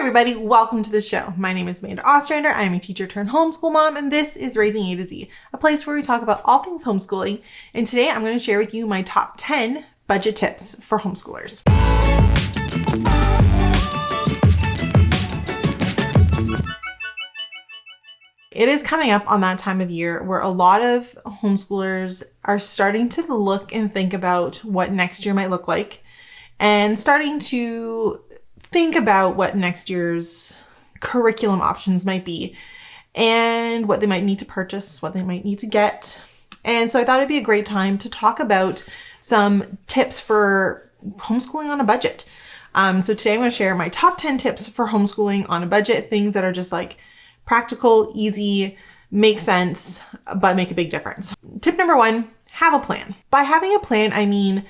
everybody, welcome to the show. My name is Amanda Ostrander. I am a teacher-turned-homeschool mom, and this is Raising A to Z, a place where we talk about all things homeschooling. And today I'm going to share with you my top 10 budget tips for homeschoolers. It is coming up on that time of year where a lot of homeschoolers are starting to look and think about what next year might look like and starting to think about what next year's curriculum options might be and what they might need to purchase, what they might need to get. And so I thought it'd be a great time to talk about some tips for homeschooling on a budget. So today I'm going to share my top 10 tips for homeschooling on a budget, things that are just like practical, easy, make sense, but make a big difference. Tip number 1, have a plan. By having a plan, I mean,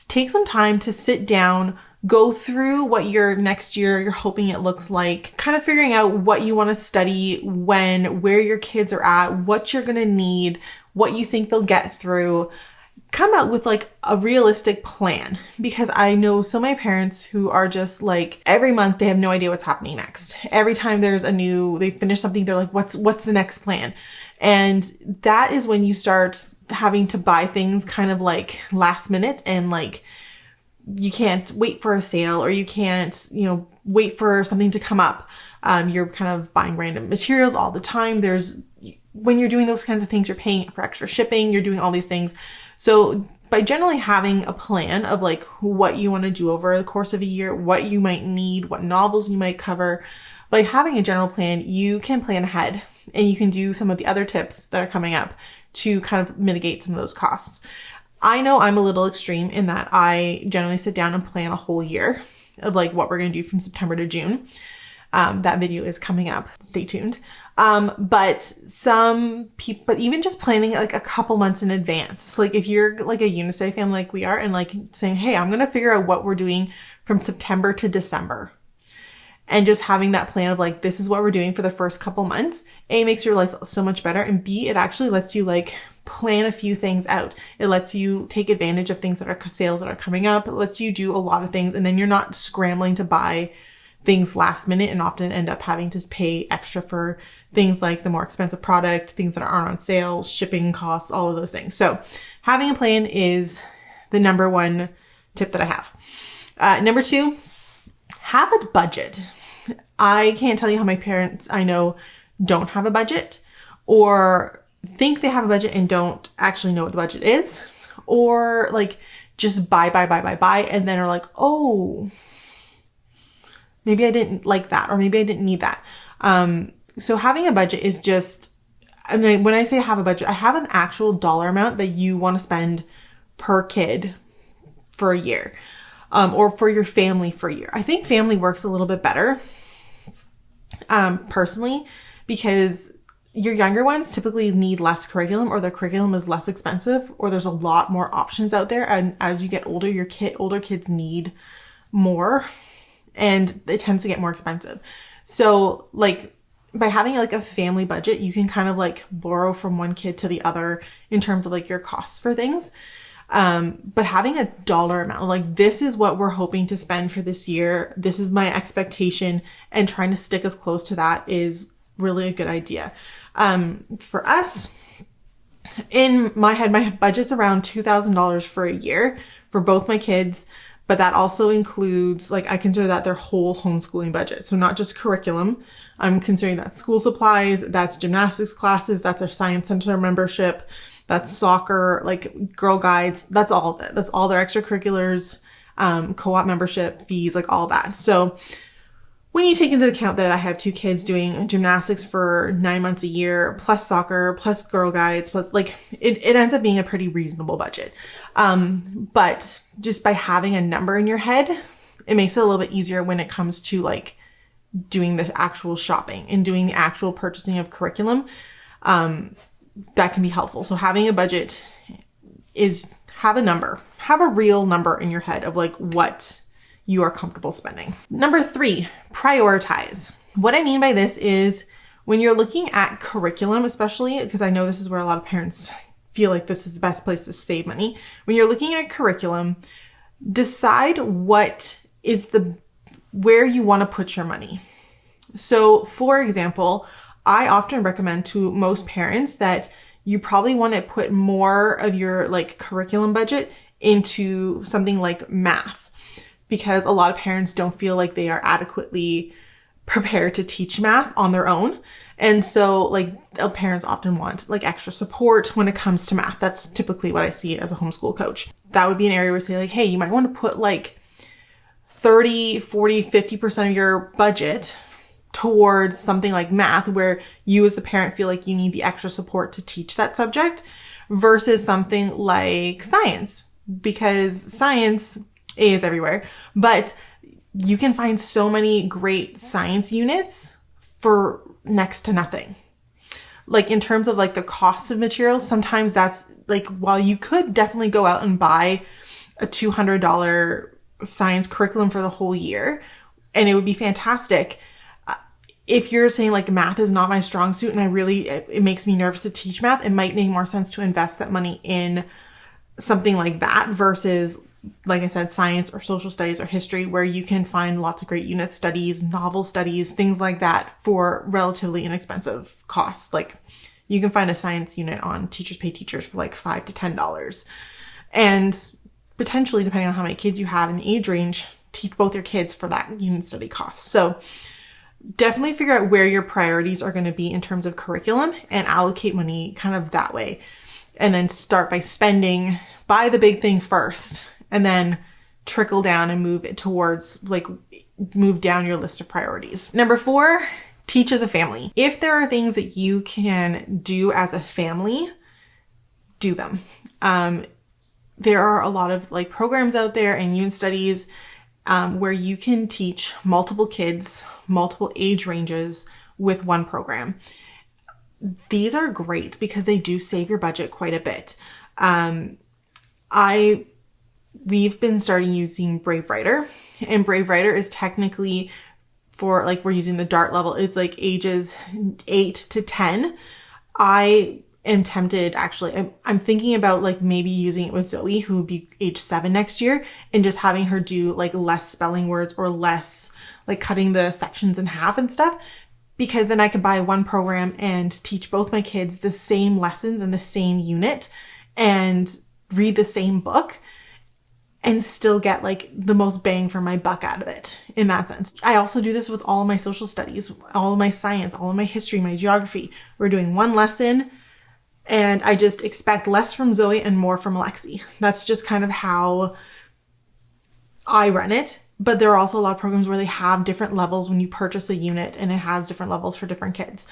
take some time to sit down, go through what your next year you're hoping it looks like, kind of figuring out what you want to study, when, where your kids are at, what you're going to need, what you think they'll get through. Come out with like a realistic plan, because I know so many parents who are just like, every month they have no idea what's happening next. Every time they finish something, they're like, what's the next plan? And that is when you start having to buy things kind of like last minute, and like you can't wait for a sale, or you can't, wait for something to come up. You're kind of buying random materials all the time. When you're doing those kinds of things, you're paying for extra shipping, you're doing all these things. So by generally having a plan of like what you want to do over the course of a year, what you might need, what novels you might cover, by having a general plan, you can plan ahead and you can do some of the other tips that are coming up to kind of mitigate some of those costs. I know I'm a little extreme in that I generally sit down and plan a whole year of like what we're going to do from September to June. That video is coming up. Stay tuned. But even just planning like a couple months in advance, like if you're like a Unistudy family like we are, and like saying, hey, I'm going to figure out what we're doing from September to December, and just having that plan of like, this is what we're doing for the first couple months, A, makes your life so much better. And B, it actually lets you like plan a few things out. It lets you take advantage of things that are sales that are coming up. It lets you do a lot of things. And then you're not scrambling to buy things last minute and often end up having to pay extra for things like the more expensive product, things that aren't on sale, shipping costs, all of those things. So having a plan is the number 1 tip that I have. Number 2, have a budget. I can't tell you how my parents I know don't have a budget, or think they have a budget and don't actually know what the budget is, or like just buy, and then are like, oh, maybe I didn't like that, or maybe I didn't need that. So having a budget is just, I mean, when I say have a budget, I have an actual dollar amount that you want to spend per kid for a year, or for your family for a year. I think family works a little bit better, personally, because your younger ones typically need less curriculum, or their curriculum is less expensive, or there's a lot more options out there. And as you get older, older kids need more, and it tends to get more expensive. So like by having like a family budget, you can kind of like borrow from one kid to the other in terms of like your costs for things. But having a dollar amount, like this is what we're hoping to spend for this year, this is my expectation, and trying to stick as close to that is really a good idea. For us, in my head, my budget's around $2,000 for a year for both my kids. But that also includes, like, I consider that their whole homeschooling budget. So not just curriculum. I'm considering that school supplies, that's gymnastics classes, that's our science center membership, that's soccer, like Girl Guides, that's all of it. That's all their extracurriculars, co-op membership fees, like all that. So when you take into account that I have 2 kids doing gymnastics for 9 months a year, plus soccer, plus Girl Guides, plus like, it ends up being a pretty reasonable budget. But just by having a number in your head, it makes it a little bit easier when it comes to like doing the actual shopping and doing the actual purchasing of curriculum. That can be helpful. So having a budget is have a real number in your head of like what you are comfortable spending. Number 3, prioritize. What I mean by this is when you're looking at curriculum, especially because I know this is where a lot of parents feel like this is the best place to save money. When you're looking at curriculum, decide what is the where you want to put your money. So for example, I often recommend to most parents that you probably want to put more of your like curriculum budget into something like math, because a lot of parents don't feel like they are adequately prepared to teach math on their own. And so like parents often want like extra support when it comes to math. That's typically what I see as a homeschool coach. That would be an area where say like, hey, you might want to put like 30, 40, 50% of your budget towards something like math, where you as the parent feel like you need the extra support to teach that subject, versus something like science, because science is everywhere, but you can find so many great science units for next to nothing. Like in terms of like the cost of materials, sometimes that's like, while you could definitely go out and buy a $200 science curriculum for the whole year, and it would be fantastic. If you're saying like math is not my strong suit and it makes me nervous to teach math, it might make more sense to invest that money in something like that versus, like I said, science or social studies or history, where you can find lots of great unit studies, novel studies, things like that for relatively inexpensive costs. Like you can find a science unit on Teachers Pay Teachers for like $5 to $10. And potentially, depending on how many kids you have in the age range, teach both your kids for that unit study cost. So definitely figure out where your priorities are going to be in terms of curriculum and allocate money kind of that way. And then start by buy the big thing first, and then trickle down and move it towards move down your list of priorities. Number 4, teach as a family. If there are things that you can do as a family, do them. There are a lot of like programs out there and unit studies where you can teach multiple kids, multiple age ranges with one program. These are great because they do save your budget quite a bit. We've been starting using Brave Writer, and Brave Writer is technically for like, we're using the DART level. It's like ages 8 to 10. I am tempted, actually, I'm thinking about like maybe using it with Zoe, who would be age 7 next year, and just having her do like less spelling words or less like cutting the sections in half and stuff, because then I could buy one program and teach both my kids the same lessons in the same unit and read the same book and still get like the most bang for my buck out of it in that sense. I also do this with all of my social studies, all of my science, all of my history, my geography. We're doing one lesson, and I just expect less from Zoe and more from Alexi. That's just kind of how I run it. But there are also a lot of programs where they have different levels when you purchase a unit, and it has different levels for different kids.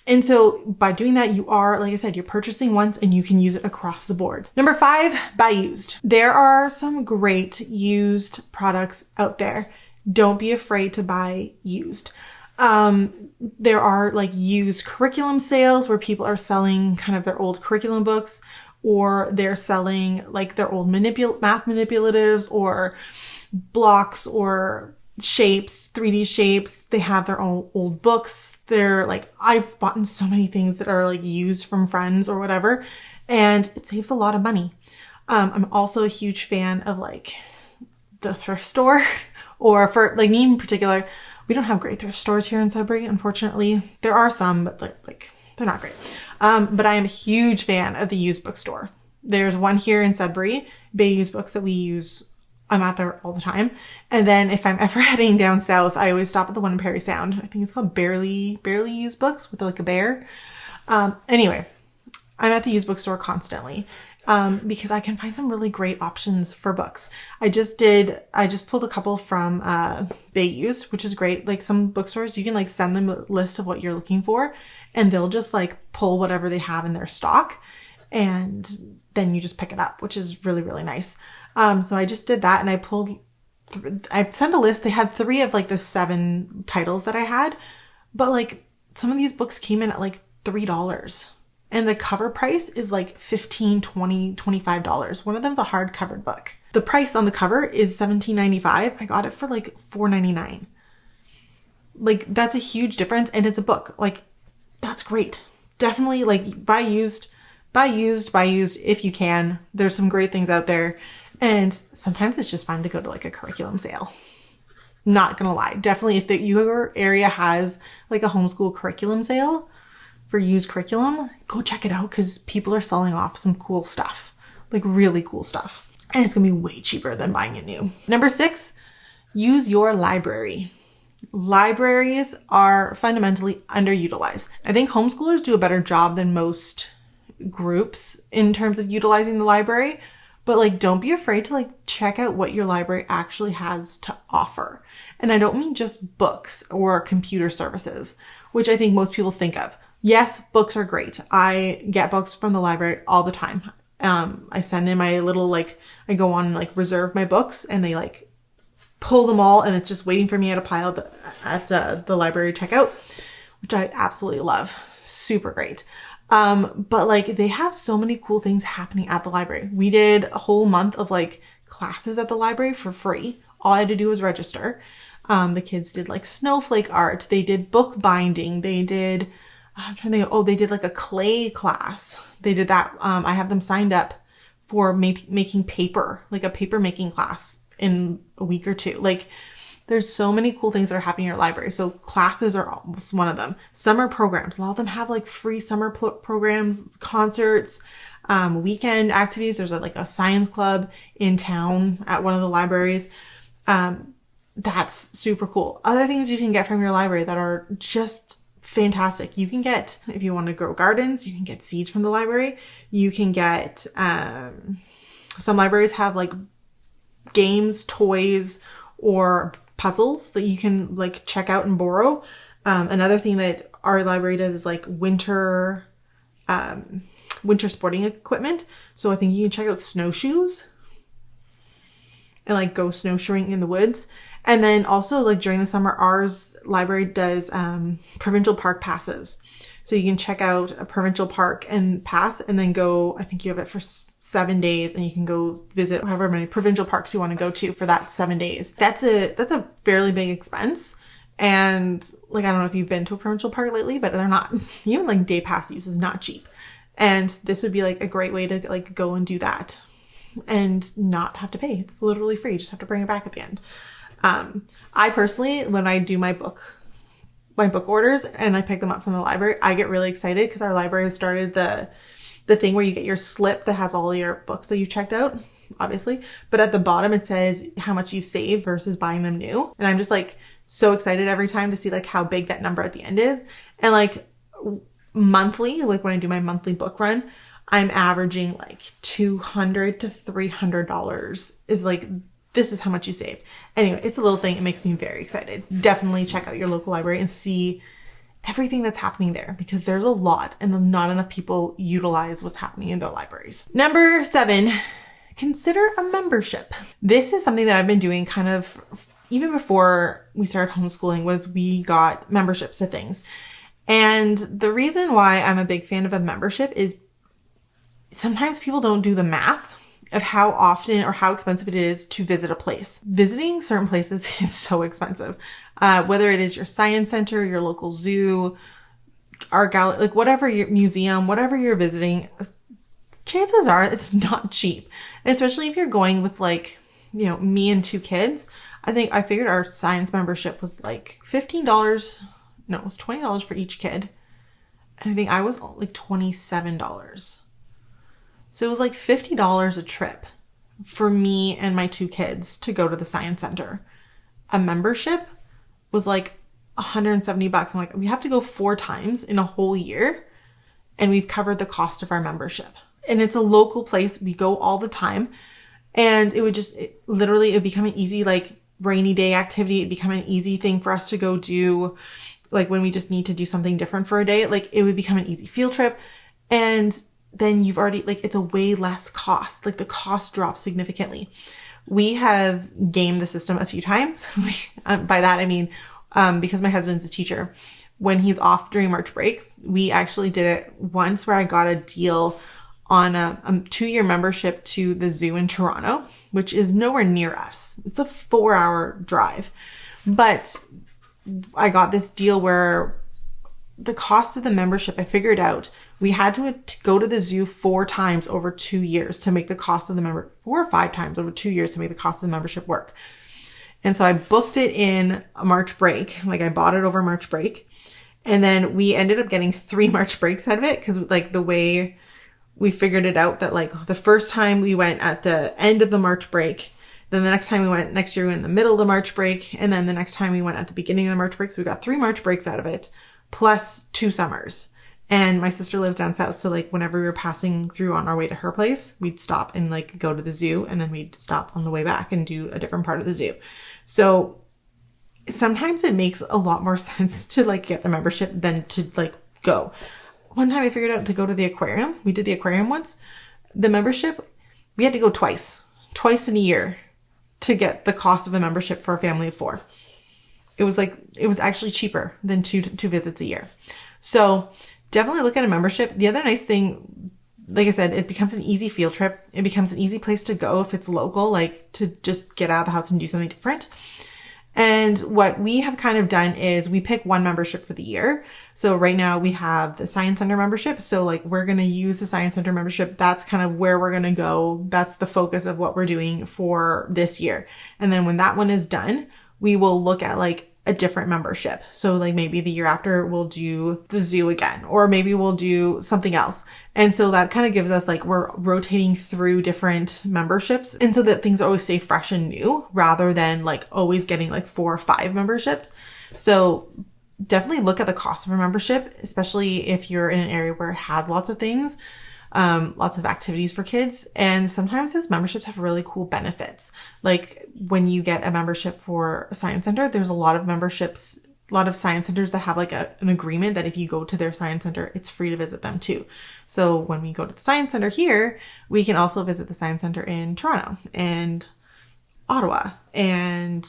And so by doing that, you are, like I said, you're purchasing once and you can use it across the board. Number 5, buy used. There are some great used products out there. Don't be afraid to buy used. There are like used curriculum sales where people are selling kind of their old curriculum books, or they're selling like their old math manipulatives or blocks or shapes, 3D shapes. They have their own old books. They're like, I've bought so many things that are like used from friends or whatever, and it saves a lot of money. I'm also a huge fan of like the thrift store, or for like me in particular, we don't have great thrift stores here in Sudbury, unfortunately. There are some, but they're not great. But I am a huge fan of the used bookstore. There's one here in Sudbury, Bay Used Books, that we use. I'm at there all the time. And then if I'm ever heading down south, I always stop at the one in Perry Sound. I think it's called Barely Used Books with like a bear. Anyway, I'm at the used bookstore constantly because I can find some really great options for books. I just pulled a couple from Bay Used, which is great. Like some bookstores, you can like send them a list of what you're looking for, and they'll just like pull whatever they have in their stock, and then you just pick it up, which is really, really nice. So I just did that, and I sent a list. They had 3 of like the 7 titles that I had, but like some of these books came in at like $3, and the cover price is like $15, $20, $25. One of them's a hardcover book. The price on the cover is $17.95. I got it for like $4.99. Like that's a huge difference, and it's a book. Like that's great. Definitely like buy used if you can. There's some great things out there. And sometimes it's just fun to go to like a curriculum sale. Not gonna lie. Definitely if your area has like a homeschool curriculum sale for used curriculum, go check it out because people are selling off some cool stuff, like really cool stuff. And it's gonna be way cheaper than buying it new. Number 6, use your library. Libraries are fundamentally underutilized. I think homeschoolers do a better job than most groups in terms of utilizing the library, but like don't be afraid to like check out what your library actually has to offer. And I don't mean just books or computer services, which I think most people think of. Yes, books are great. I get books from the library all the time. I send in my little, like, I go on and like reserve my books and they like pull them all and it's just waiting for me at a pile at the library checkout, which I absolutely love. Super great. But like they have so many cool things happening at the library. We did a whole month of like classes at the library for free. All I had to do was register. The kids did like snowflake art. They did book binding. They did, I'm trying to think, they did like a clay class. They did that. I have them signed up for making paper, like a paper making class in a week or two. Like there's so many cool things that are happening in your library. So classes are almost one of them. Summer programs. A lot of them have like free summer programs, concerts, weekend activities. There's like a science club in town at one of the libraries. That's super cool. Other things you can get from your library that are just fantastic. You can get, if you want to grow gardens, you can get seeds from the library. You can get, some libraries have like games, toys, or puzzles that you can like check out and borrow. Another thing that our library does is like winter sporting equipment. So I think you can check out snowshoes and like go snowshoeing in the woods. And then also like during the summer, ours library does provincial park passes. So you can check out a provincial park and pass and then go, I think you have it for 7 days and you can go visit however many provincial parks you want to go to for that 7 days. That's a fairly big expense. And like, I don't know if you've been to a provincial park lately, but they're not, even like day pass use is not cheap. And this would be like a great way to like go and do that and not have to pay. It's literally free. You just have to bring it back at the end. I personally, when I do my book orders and I pick them up from the library, I get really excited because our library has started the thing where you get your slip that has all your books that you checked out, obviously. But at the bottom, it says how much you save versus buying them new. And I'm just like so excited every time to see like how big that number at the end is. And like monthly, like when I do my monthly book run, I'm averaging like $200 to $300 is like, this is how much you saved. Anyway, it's a little thing. It makes me very excited. Definitely check out your local library and see everything that's happening there because there's a lot and not enough people utilize what's happening in their libraries. Number 7, consider a membership. This is something that I've been doing kind of even before we started homeschooling was we got memberships to things. And the reason why I'm a big fan of a membership is sometimes people don't do the math of how often or how expensive it is to visit a place. Visiting certain places is so expensive. Whether it is your science center, your local zoo, art gallery, like whatever your museum, whatever you're visiting, chances are it's not cheap. And especially if you're going with like, me and 2 kids. I figured our science membership was like $15. No, it was $20 for each kid. And I think I was like $27. So it was like $50 a trip for me and my 2 kids to go to the science center. A membership was like $170. I'm like, we have to go 4 times in a whole year and we've covered the cost of our membership. And it's a local place. We go all the time. And it would literally become an easy like rainy day activity. It'd become an easy thing for us to go do. Like when we just need to do something different for a day, like it would become an easy field trip. And then you've already, like, it's a way less cost. Like the cost drops significantly. We have gamed the system a few times. By that, I mean, because my husband's a teacher, when he's off during March break, we actually did it once where I got a deal on a 2-year membership to the zoo in Toronto, which is nowhere near us. It's a 4-hour drive. But I got this deal where the cost of the membership, I figured out, we had to go to the zoo 4 times over 2 years to make the cost of the 4 or 5 times over 2 years to make the cost of the membership work. And so I booked it in a March break. Like I bought it over March break. And then we ended up getting 3 March breaks out of it because like the way we figured it out that like the first time we went at the end of the March break, then the next time we went, next year we went in the middle of the March break. And then the next time we went at the beginning of the March break. So we got 3 March breaks out of it plus 2 summers. And my sister lives down south. So like whenever we were passing through on our way to her place, we'd stop and like go to the zoo and then we'd stop on the way back and do a different part of the zoo. So sometimes it makes a lot more sense to like get the membership than to like go. One time I figured out to go to the aquarium. We did the aquarium once. The membership, we had to go twice in a year to get the cost of a membership for a family of 4. It was actually cheaper than two visits a year. So definitely look at a membership. The other nice thing, like I said, it becomes an easy field trip. It becomes an easy place to go if it's local, like to just get out of the house and do something different. And what we have kind of done is we pick one membership for the year. So right now we have the Science Center membership. So like we're going to use the Science Center membership. That's kind of where we're going to go. That's the focus of what we're doing for this year. And then when that one is done, we will look at like a different membership. So like maybe the year after we'll do the zoo again, or maybe we'll do something else. And so that kind of gives us like, we're rotating through different memberships. And so that things always stay fresh and new rather than like always getting like 4 or 5 memberships. So definitely look at the cost of a membership, especially if you're in an area where it has lots of things. Lots of activities for kids. And sometimes those memberships have really cool benefits. Like when you get a membership for a science center, there's a lot of memberships, a lot of science centers that have like an agreement that if you go to their science center, it's free to visit them too. So when we go to the science center here, we can also visit the science center in Toronto and Ottawa and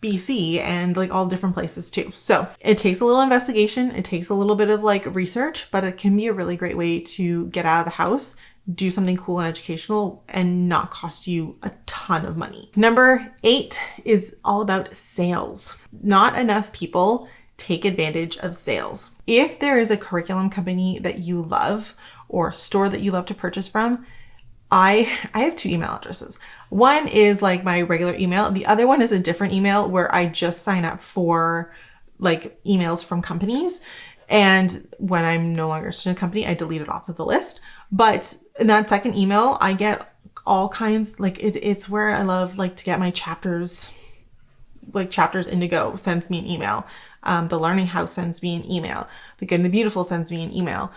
BC and like all different places too. So it takes a little investigation. It takes a little bit of like research, but it can be a really great way to get out of the house, do something cool and educational and not cost you a ton of money. Number 8 is all about sales. Not enough people take advantage of sales. If there is a curriculum company that you love or a store that you love to purchase from, I have 2 email addresses. One is like my regular email. The other one is a different email where I just sign up for like emails from companies. And when I'm no longer interested in a company, I delete it off of the list. But in that second email, I get all kinds, like it's where I love like to get my chapters, like Chapters Indigo sends me an email. The Learning House sends me an email. The Good and the Beautiful sends me an email.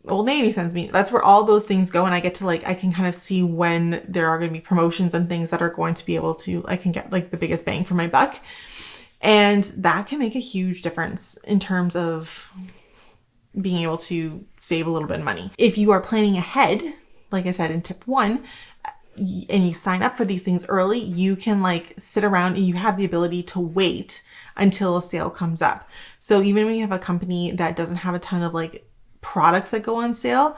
Old Navy sends me. That's where all those things go. And I get to like, I can kind of see when there are going to be promotions and things that are going to be able to, I can get like the biggest bang for my buck. And that can make a huge difference in terms of being able to save a little bit of money. If you are planning ahead, like I said in tip 1, and you sign up for these things early, you can like sit around and you have the ability to wait until a sale comes up. So even when you have a company that doesn't have a ton of like products that go on sale,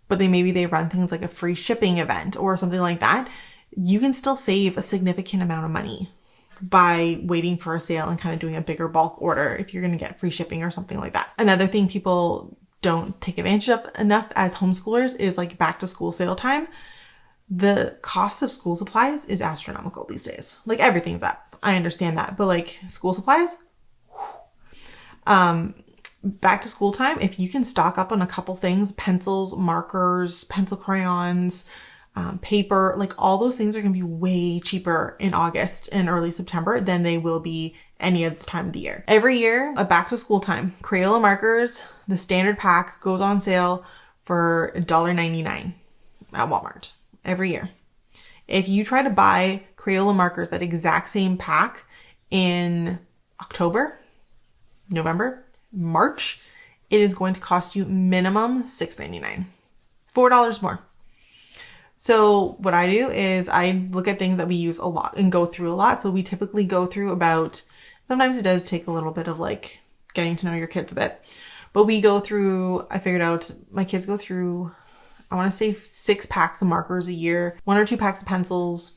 but maybe they run things like a free shipping event or something like that, you can still save a significant amount of money by waiting for a sale and kind of doing a bigger bulk order if you're going to get free shipping or something like that. Another thing people don't take advantage of enough as homeschoolers is like back to school sale time. The cost of school supplies is astronomical these days. Like everything's up. I understand that, but like school supplies, back to school time, if you can stock up on a couple things, pencils, markers, pencil crayons, paper, like all those things are going to be way cheaper in August and early September than they will be any other time of the year. Every year, a back to school time, Crayola markers, the standard pack goes on sale for $1.99 at Walmart every year. If you try to buy Crayola markers, that exact same pack in October, November, March, it is going to cost you minimum $6.99, $4 more. So what I do is I look at things that we use a lot and go through a lot. So we typically go through about, sometimes it does take a little bit of like getting to know your kids a bit, but we go through, I figured out my kids go through, I want to say 6 packs of markers a year, 1 or 2 packs of pencils,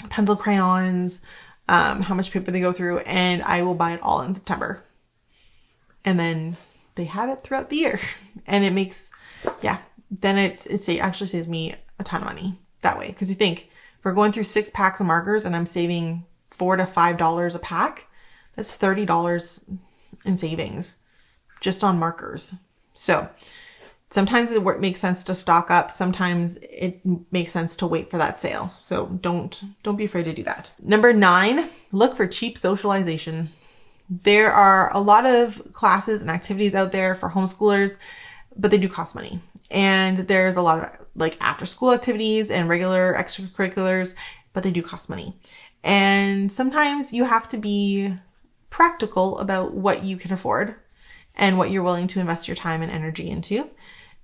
pencil crayons, how much paper they go through, and I will buy it all in September. And then they have it throughout the year. And it makes, then it actually saves me a ton of money that way. Because you think, if we're going through 6 packs of markers and I'm saving $4 to $5 a pack. That's $30 in savings just on markers. So sometimes it makes sense to stock up. Sometimes it makes sense to wait for that sale. So don't be afraid to do that. Number 9, look for cheap socialization. There are a lot of classes and activities out there for homeschoolers, but they do cost money. And there's a lot of like after school activities and regular extracurriculars, but they do cost money. And sometimes you have to be practical about what you can afford and what you're willing to invest your time and energy into.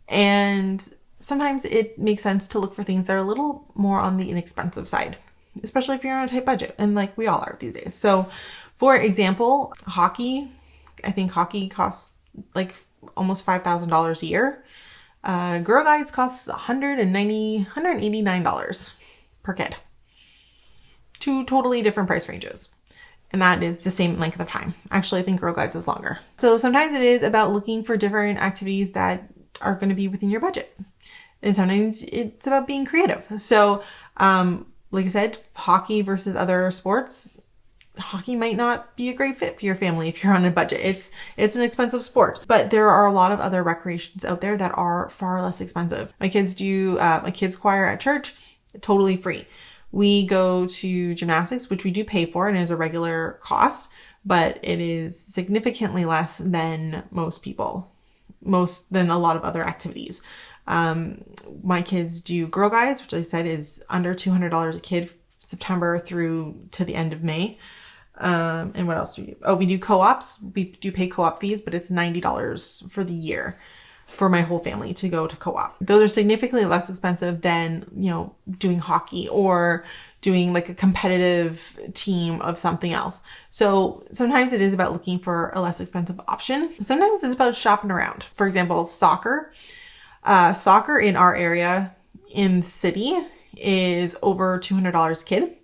And sometimes it makes sense to look for things that are a little more on the inexpensive side, especially if you're on a tight budget, and like we all are these days. So for example, hockey, I think hockey costs like almost $5,000 a year. Girl Guides costs $189 per kid. 2 totally different price ranges. And that is the same length of time. Actually, I think Girl Guides is longer. So sometimes it is about looking for different activities that are going to be within your budget. And sometimes it's about being creative. So, like I said, hockey versus other sports, hockey might not be a great fit for your family if you're on a budget. It's an expensive sport, but there are a lot of other recreations out there that are far less expensive. My kids do a kids choir at church, totally free. We go to gymnastics, which we do pay for and is a regular cost, but it is significantly less than than a lot of other activities. My kids do Girl Guides, which I said is under $200 a kid, September through to the end of May. And what else do we do? Oh, we do co-ops. We do pay co-op fees, but it's $90 for the year for my whole family to go to co-op. Those are significantly less expensive than, doing hockey or doing like a competitive team of something else. So sometimes it is about looking for a less expensive option. Sometimes it's about shopping around. For example, soccer. Soccer in our area in the city is over $200 a kid.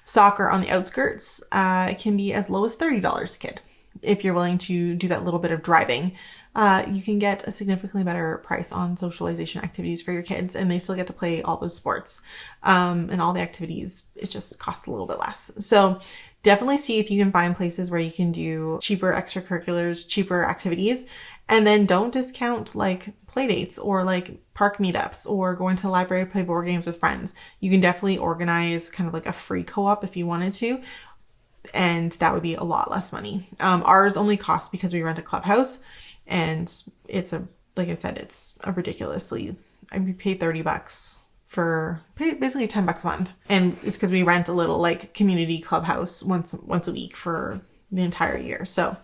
Soccer on the outskirts can be as low as $30 a kid. If you're willing to do that little bit of driving, you can get a significantly better price on socialization activities for your kids, and they still get to play all those sports and all the activities. It just costs a little bit less. So definitely see if you can find places where you can do cheaper extracurriculars, cheaper activities, and then don't discount like play dates or like park meetups or going to the library to play board games with friends. You can definitely organize kind of like a free co-op if you wanted to, and that would be a lot less money. Ours only costs because we rent a clubhouse, and like I said, it's a ridiculously, we pay $30 for basically $10 a month. And it's because we rent a little like community clubhouse once a week for the entire year. So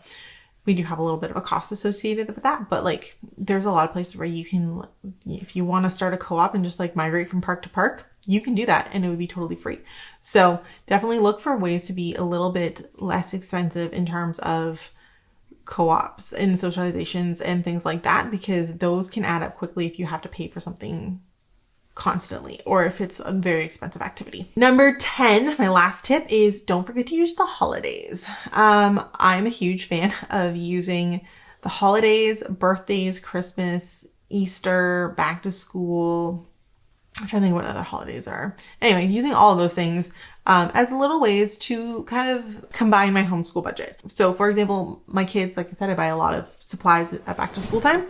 we do have a little bit of a cost associated with that, but like there's a lot of places where you can, if you want to start a co-op and just like migrate from park to park, you can do that and it would be totally free. So definitely look for ways to be a little bit less expensive in terms of co-ops and socializations and things like that, because those can add up quickly if you have to pay for something constantly or if it's a very expensive activity. Number 10, my last tip is don't forget to use the holidays. I'm a huge fan of using the holidays, birthdays, Christmas, Easter, back to school. I'm trying to think what other holidays are. Anyway, using all of those things as little ways to kind of combine my homeschool budget. So for example, my kids, like I said, I buy a lot of supplies at back to school time.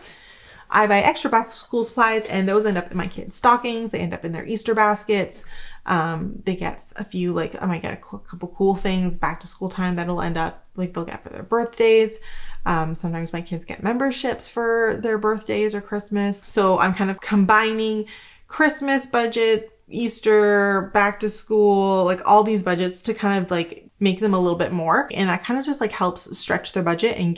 I buy extra back to school supplies and those end up in my kids' stockings. They end up in their Easter baskets. They get a few, like I might get a couple cool things back to school time that'll end up like they'll get for their birthdays. Sometimes my kids get memberships for their birthdays or Christmas. So I'm kind of combining Christmas budget, Easter, back to school, like all these budgets to kind of like make them a little bit more. And that kind of just like helps stretch their budget and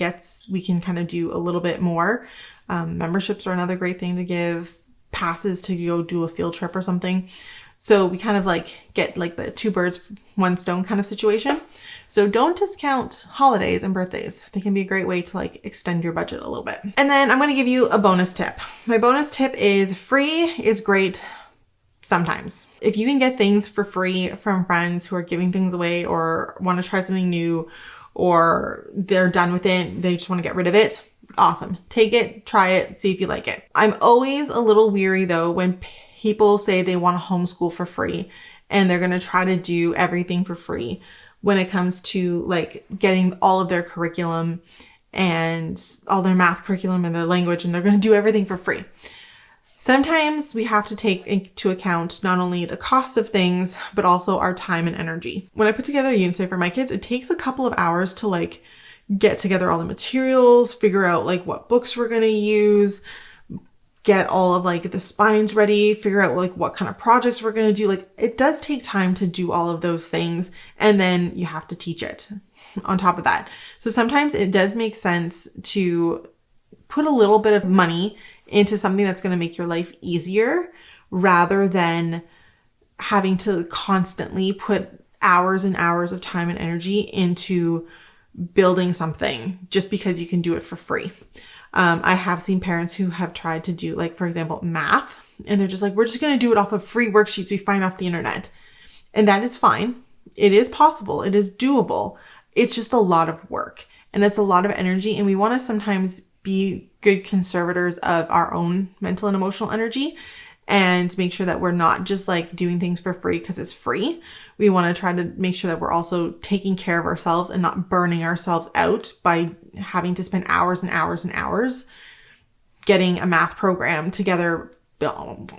we can kind of do a little bit more. Memberships are another great thing to give, passes to go do a field trip or something. So we kind of like get like the 2 birds, 1 stone kind of situation. So don't discount holidays and birthdays. They can be a great way to like extend your budget a little bit. And then I'm going to give you a bonus tip. My bonus tip is free is great sometimes. If you can get things for free from friends who are giving things away or want to try something new, or they're done with it, they just want to get rid of it, awesome. Take it, try it, see if you like it. I'm always a little weary though when people say they want to homeschool for free and they're going to try to do everything for free when it comes to like getting all of their curriculum and all their math curriculum and their language, and they're going to do everything for free. Sometimes we have to take into account not only the cost of things, but also our time and energy. When I put together a unit study for my kids, it takes a couple of hours to like get together all the materials, figure out like what books we're going to use, get all of like the spines ready, figure out like what kind of projects we're going to do. Like it does take time to do all of those things. And then you have to teach it on top of that. So sometimes it does make sense to put a little bit of money into something that's going to make your life easier rather than having to constantly put hours and hours of time and energy into building something just because you can do it for free. I have seen parents who have tried to do, like, for example, math, and they're just like, we're just going to do it off of free worksheets we find off the internet. And that is fine. It is possible. It is doable. It's just a lot of work and it's a lot of energy. And we want to sometimes be good conservators of our own mental and emotional energy and make sure that we're not just like doing things for free because it's free. We want to try to make sure that we're also taking care of ourselves and not burning ourselves out by having to spend hours and hours and hours getting a math program together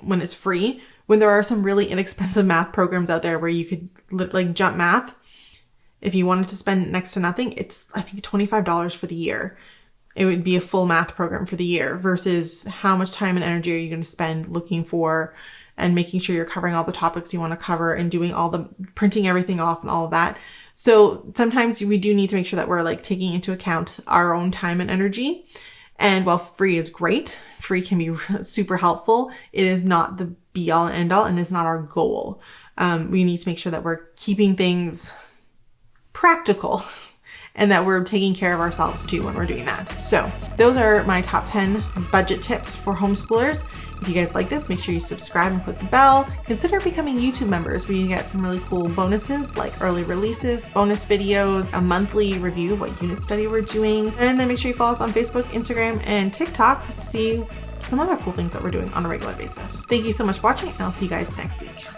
when it's free, when there are some really inexpensive math programs out there where you could like jump math. If you wanted to spend next to nothing, it's I think $25 for the year. It would be a full math program for the year versus how much time and energy are you going to spend looking for and making sure you're covering all the topics you want to cover and doing all the printing everything off and all of that. So sometimes we do need to make sure that we're like taking into account our own time and energy. And while free is great, free can be super helpful. It is not the be all and end all and is not our goal. We need to make sure that we're keeping things practical and that we're taking care of ourselves too when we're doing that. So those are my top 10 budget tips for homeschoolers. If you guys like this, make sure you subscribe and click the bell. Consider becoming YouTube members where you get some really cool bonuses like early releases, bonus videos, a monthly review of what unit study we're doing. And then make sure you follow us on Facebook, Instagram, and TikTok to see some other cool things that we're doing on a regular basis. Thank you so much for watching, and I'll see you guys next week.